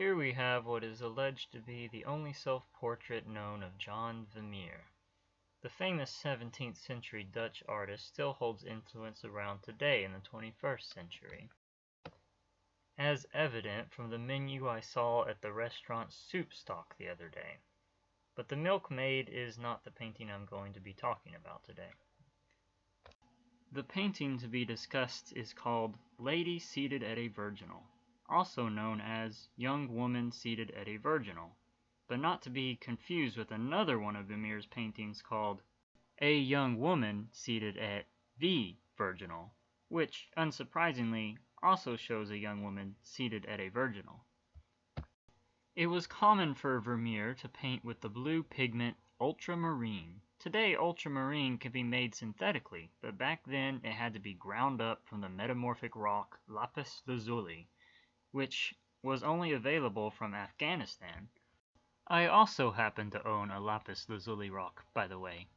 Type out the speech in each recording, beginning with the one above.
Here we have what is alleged to be the only self-portrait known of John Vermeer. The famous 17th century Dutch artist still holds influence around today in the 21st century, as evident from the menu I saw at the restaurant Soup Stock the other day. But the Milkmaid is not the painting I'm going to be talking about today. The painting to be discussed is called Lady Seated at a Virginal, also known as Young Woman Seated at a Virginal, but not to be confused with another one of Vermeer's paintings called A Young Woman Seated at the Virginal, which, unsurprisingly, also shows a young woman seated at a virginal. It was common for Vermeer to paint with the blue pigment ultramarine. Today, ultramarine can be made synthetically, but back then it had to be ground up from the metamorphic rock lapis lazuli, which was only available from Afghanistan. I also happen to own a lapis lazuli rock, by the way.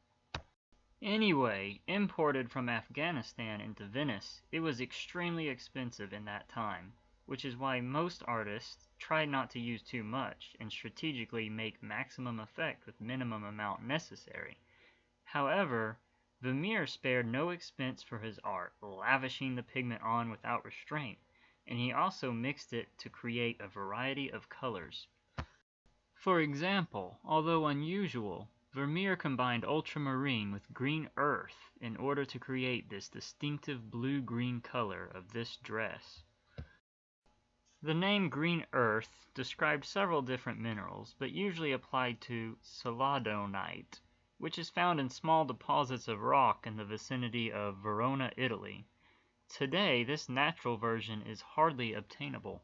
Anyway, imported from Afghanistan into Venice, it was extremely expensive in that time, which is why most artists tried not to use too much and strategically make maximum effect with minimum amount necessary. However, Vermeer spared no expense for his art, lavishing the pigment on without restraint, and he also mixed it to create a variety of colors. For example, although unusual, Vermeer combined ultramarine with green earth in order to create this distinctive blue-green color of this dress. The name green earth described several different minerals, but usually applied to celadonite, which is found in small deposits of rock in the vicinity of Verona, Italy. Today, this natural version is hardly obtainable.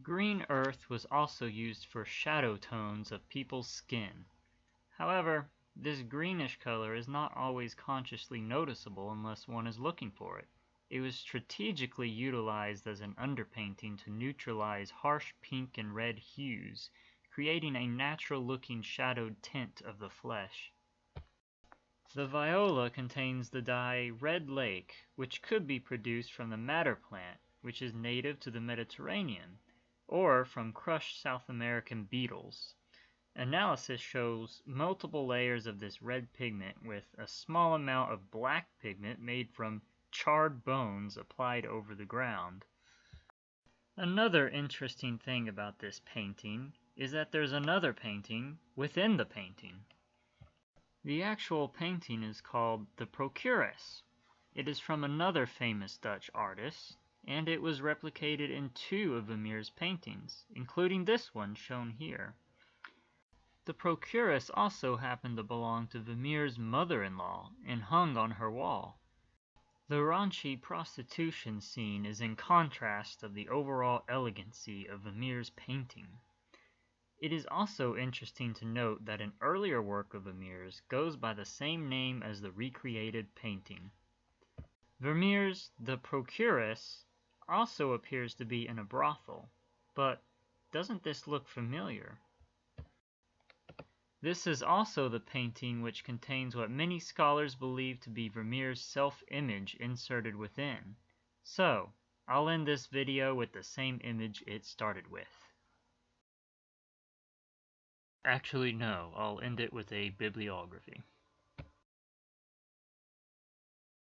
Green earth was also used for shadow tones of people's skin. However, this greenish color is not always consciously noticeable unless one is looking for it. It was strategically utilized as an underpainting to neutralize harsh pink and red hues, creating a natural-looking shadowed tint of the flesh. The viola contains the dye red lake, which could be produced from the madder plant, which is native to the Mediterranean, or from crushed South American beetles. Analysis shows multiple layers of this red pigment with a small amount of black pigment made from charred bones applied over the ground. Another interesting thing about this painting is that there's another painting within the painting. The actual painting is called The Procuress. It is from another famous Dutch artist, and it was replicated in two of Vermeer's paintings, including this one shown here. The Procuress also happened to belong to Vermeer's mother-in-law and hung on her wall. The raunchy prostitution scene is in contrast of the overall elegancy of Vermeer's painting. It is also interesting to note that an earlier work of Vermeer's goes by the same name as the recreated painting. Vermeer's The Procuress also appears to be in a brothel, but doesn't this look familiar? This is also the painting which contains what many scholars believe to be Vermeer's self-image inserted within. So, I'll end this video with the same image it started with. Actually, no, I'll end it with a bibliography.